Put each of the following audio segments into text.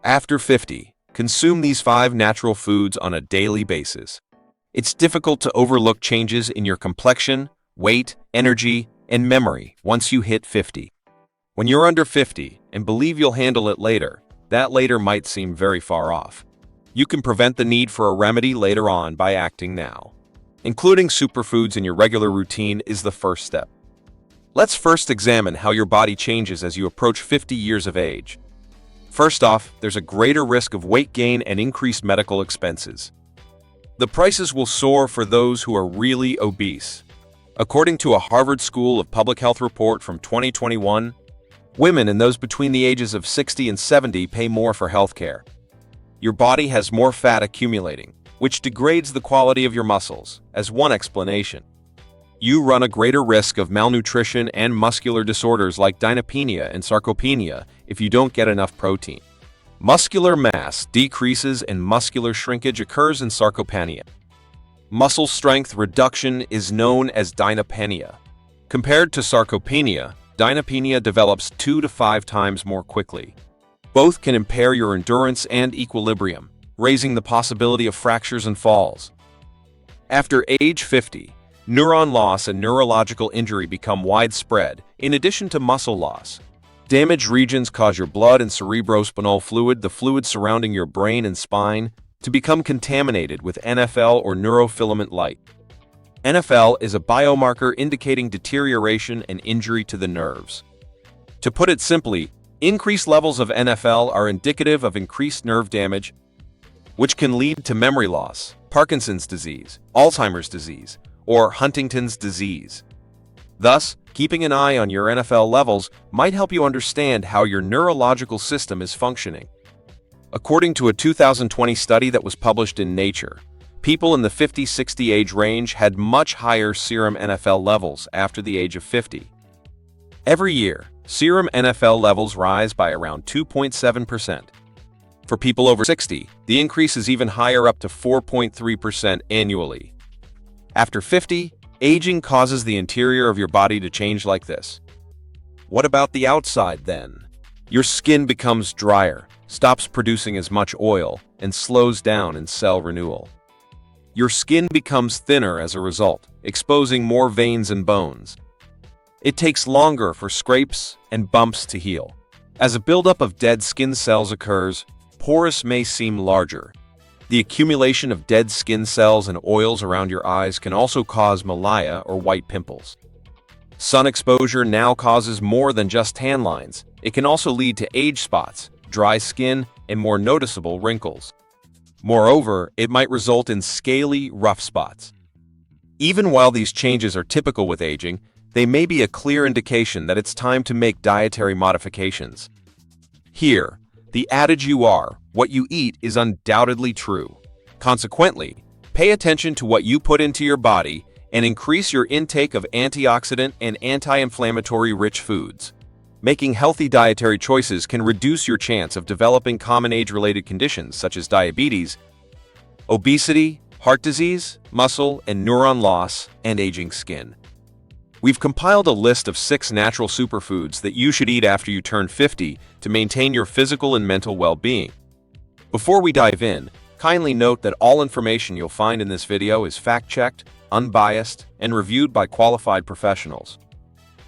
After 50, consume these 5 natural foods on a daily basis. It's difficult to overlook changes in your complexion, weight, energy, and memory once you hit 50. When you're under 50 and believe you'll handle it later, that later might seem very far off. You can prevent the need for a remedy later on by acting now. Including superfoods in your regular routine is the first step. Let's first examine how your body changes as you approach 50 years of age. First off, there's a greater risk of weight gain and increased medical expenses. The prices will soar for those who are really obese. According to a Harvard School of Public Health report from 2021, women and those between the ages of 60 and 70 pay more for healthcare. Your body has more fat accumulating, which degrades the quality of your muscles, as one explanation. You run a greater risk of malnutrition and muscular disorders like dynapenia and sarcopenia if you don't get enough protein. Muscular mass decreases and muscular shrinkage occurs in sarcopenia. Muscle strength reduction is known as dynapenia. Compared to sarcopenia, dynapenia develops 2 to 5 times more quickly. Both can impair your endurance and equilibrium, raising the possibility of fractures and falls. After age 50, neuron loss and neurological injury become widespread, in addition to muscle loss. Damaged regions cause your blood and cerebrospinal fluid, the fluid surrounding your brain and spine, to become contaminated with NFL or neurofilament light. NFL is a biomarker indicating deterioration and injury to the nerves. To put it simply, increased levels of NFL are indicative of increased nerve damage, which can lead to memory loss, Parkinson's disease, Alzheimer's disease, or Huntington's disease. Thus, keeping an eye on your NFL levels might help you understand how your neurological system is functioning. According to a 2020 study that was published in Nature, people in the 50-60 age range had much higher serum NFL levels after the age of 50. Every year, serum NFL levels rise by around 2.7%. For people over 60, the increase is even higher, up to 4.3% annually. After 50, aging causes the interior of your body to change like this. What about the outside then? Your skin becomes drier, stops producing as much oil, and slows down in cell renewal. Your skin becomes thinner as a result, exposing more veins and bones. It takes longer for scrapes and bumps to heal. As a buildup of dead skin cells occurs, pores may seem larger. The accumulation of dead skin cells and oils around your eyes can also cause melia or white pimples. Sun exposure now causes more than just tan lines. It can also lead to age spots, dry skin, and more noticeable wrinkles. Moreover, it might result in scaly, rough spots. Even while these changes are typical with aging, they may be a clear indication that it's time to make dietary modifications. Here, the adage "you are what you eat" is undoubtedly true. Consequently, pay attention to what you put into your body and increase your intake of antioxidant and anti-inflammatory rich foods. Making healthy dietary choices can reduce your chance of developing common age-related conditions such as diabetes, obesity, heart disease, muscle and neuron loss, and aging skin. We've compiled a list of 6 natural superfoods that you should eat after you turn 50 to maintain your physical and mental well-being. Before we dive in, kindly note that all information you'll find in this video is fact-checked, unbiased, and reviewed by qualified professionals.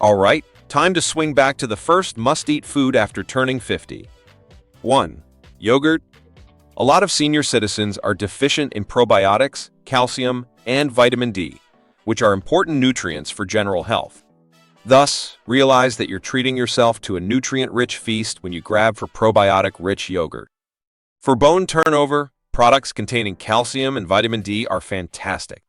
Alright, time to swing back to the first must-eat food after turning 50. 1. Yogurt. A lot of senior citizens are deficient in probiotics, calcium, and vitamin D, which are important nutrients for general health. Thus, realize that you're treating yourself to a nutrient-rich feast when you grab for probiotic-rich yogurt. For bone turnover, products containing calcium and vitamin D are fantastic.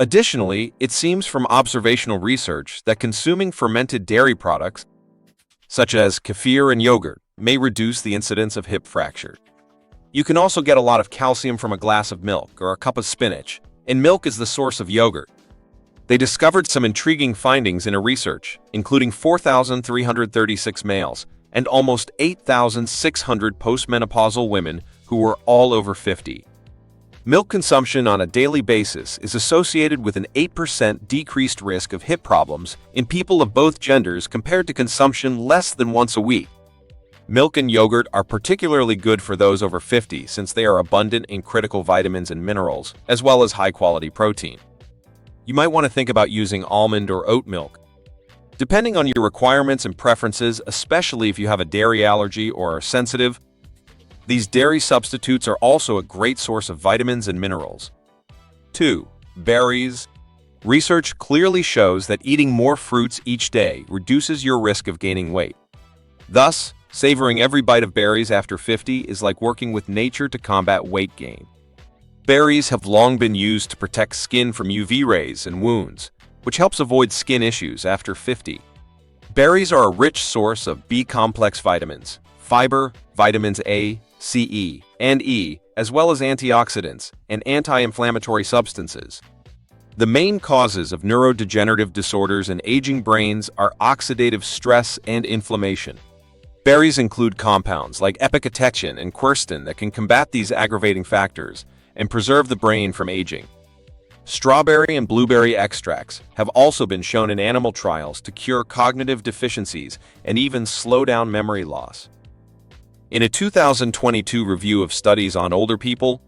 Additionally, it seems from observational research that consuming fermented dairy products, such as kefir and yogurt, may reduce the incidence of hip fracture. You can also get a lot of calcium from a glass of milk or a cup of spinach, and milk is the source of yogurt. They discovered some intriguing findings in a research, including 4,336 males and almost 8,600 postmenopausal women who were all over 50. Milk consumption on a daily basis is associated with an 8% decreased risk of hip problems in people of both genders compared to consumption less than once a week. Milk and yogurt are particularly good for those over 50 since they are abundant in critical vitamins and minerals, as well as high-quality protein. You might want to think about using almond or oat milk. Depending on your requirements and preferences, especially if you have a dairy allergy or are sensitive, these dairy substitutes are also a great source of vitamins and minerals. 2. Berries. Research clearly shows that eating more fruits each day reduces your risk of gaining weight. Thus, savoring every bite of berries after 50 is like working with nature to combat weight gain. Berries have long been used to protect skin from UV rays and wounds, which helps avoid skin issues after 50. Berries are a rich source of B-complex vitamins, fiber, vitamins A, C, and E, as well as antioxidants and anti-inflammatory substances. The main causes of neurodegenerative disorders in aging brains are oxidative stress and inflammation. Berries include compounds like epicatechin and quercetin that can combat these aggravating factors and preserve the brain from aging. Strawberry and blueberry extracts have also been shown in animal trials to cure cognitive deficiencies and even slow down memory loss. In a 2022 review of studies on older people,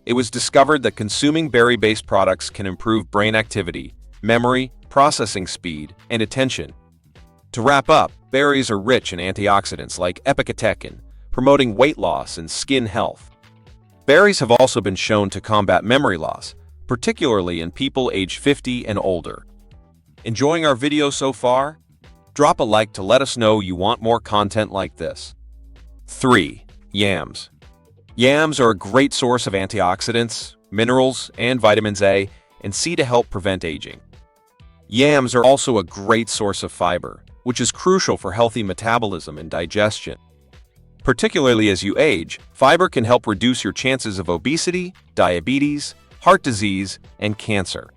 it was discovered that consuming berry-based products can improve brain activity, memory, processing speed, and attention. To wrap up, berries are rich in antioxidants like epicatechin, promoting weight loss and skin health. Berries have also been shown to combat memory loss, particularly in people age 50 and older. Enjoying our video so far? Drop a like to let us know you want more content like this. 3. Yams. Yams are a great source of antioxidants, minerals, and vitamins A and C to help prevent aging. Yams are also a great source of fiber, which is crucial for healthy metabolism and digestion. Particularly as you age, fiber can help reduce your chances of obesity, diabetes, heart disease, and cancer.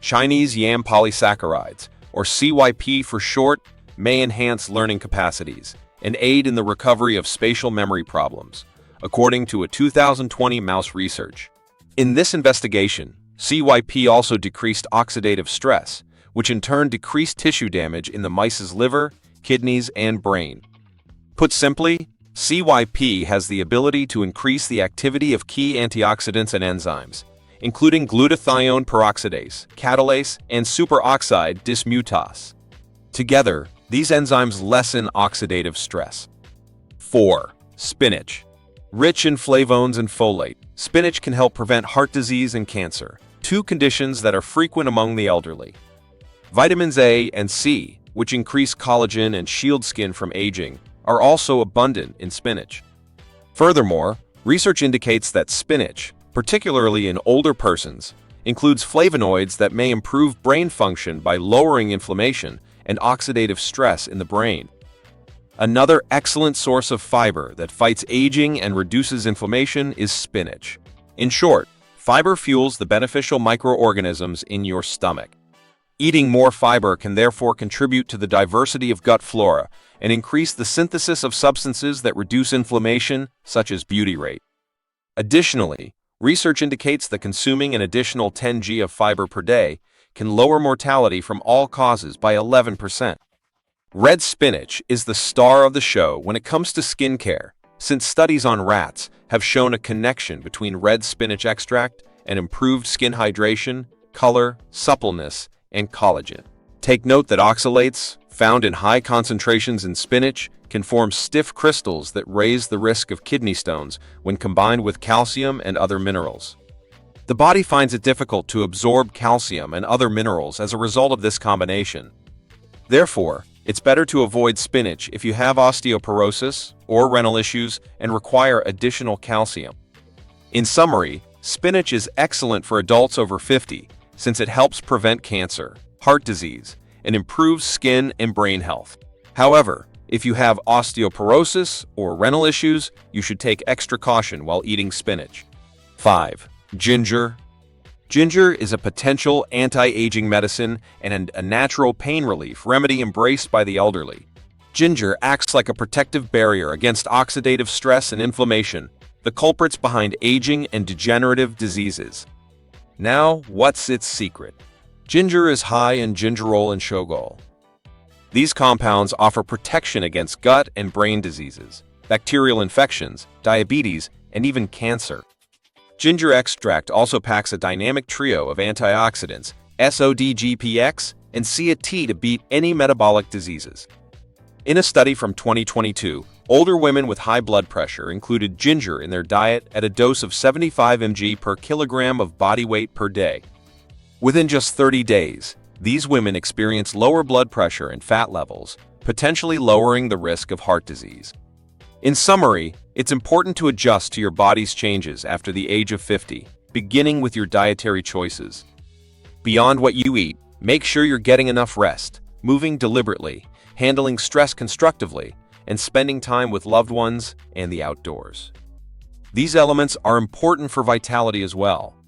Chinese yam polysaccharides, or CYP for short, may enhance learning capacities and aid in the recovery of spatial memory problems, according to a 2020 mouse research. In this investigation, CYP also decreased oxidative stress, which in turn decreased tissue damage in the mice's liver, kidneys, and brain. Put simply, CYP has the ability to increase the activity of key antioxidants and enzymes, including glutathione peroxidase, catalase, and superoxide dismutase. Together, these enzymes lessen oxidative stress. 4. Spinach. Rich in flavones and folate, spinach can help prevent heart disease and cancer, two conditions that are frequent among the elderly. Vitamins A and C, which increase collagen and shield skin from aging, are also abundant in spinach. Furthermore, research indicates that spinach, particularly in older persons, includes flavonoids that may improve brain function by lowering inflammation and oxidative stress in the brain. Another excellent source of fiber that fights aging and reduces inflammation is spinach. In short, fiber fuels the beneficial microorganisms in your stomach. Eating more fiber can therefore contribute to the diversity of gut flora and increase the synthesis of substances that reduce inflammation, such as butyrate. Additionally, research indicates that consuming an additional 10 g of fiber per day can lower mortality from all causes by 11%. Red spinach is the star of the show when it comes to skincare, since studies on rats have shown a connection between red spinach extract and improved skin hydration, color, suppleness, and collagen. Take note that oxalates, found in high concentrations in spinach, can form stiff crystals that raise the risk of kidney stones when combined with calcium and other minerals. The body finds it difficult to absorb calcium and other minerals as a result of this combination. Therefore, it's better to avoid spinach if you have osteoporosis or renal issues and require additional calcium. In summary, spinach is excellent for adults over 50 since it helps prevent cancer, heart disease, and improves skin and brain health. However, if you have osteoporosis or renal issues, you should take extra caution while eating spinach. 5. Ginger. Ginger is a potential anti-aging medicine and a natural pain relief remedy embraced by the elderly. Ginger acts like a protective barrier against oxidative stress and inflammation, the culprits behind aging and degenerative diseases. Now, what's its secret? Ginger is high in gingerol and shogol. These compounds offer protection against gut and brain diseases, bacterial infections, diabetes, and even cancer. Ginger extract also packs a dynamic trio of antioxidants, SODGPX, and CAT to beat any metabolic diseases. In a study from 2022, older women with high blood pressure included ginger in their diet at a dose of 75 mg per kilogram of body weight per day. Within just 30 days, these women experienced lower blood pressure and fat levels, potentially lowering the risk of heart disease. In summary, it's important to adjust to your body's changes after the age of 50, beginning with your dietary choices. Beyond what you eat, make sure you're getting enough rest, moving deliberately, handling stress constructively, and spending time with loved ones and the outdoors. These elements are important for vitality as well.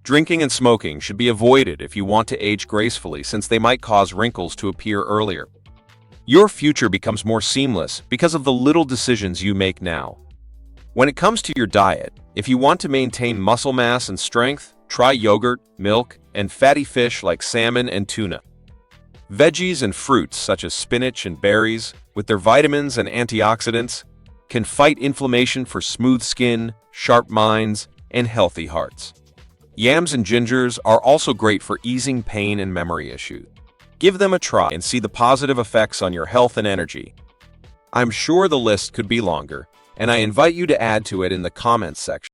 Drinking and smoking should be avoided if you want to age gracefully, since they might cause wrinkles to appear earlier. Your future becomes more seamless because of the little decisions you make now. When it comes to your diet, if you want to maintain muscle mass and strength, try yogurt, milk, and fatty fish like salmon and tuna. Veggies and fruits such as spinach and berries, with their vitamins and antioxidants, can fight inflammation for smooth skin, sharp minds, and healthy hearts. Yams and gingers are also great for easing pain and memory issues. Give them a try and see the positive effects on your health and energy. I'm sure the list could be longer, and I invite you to add to it in the comments section.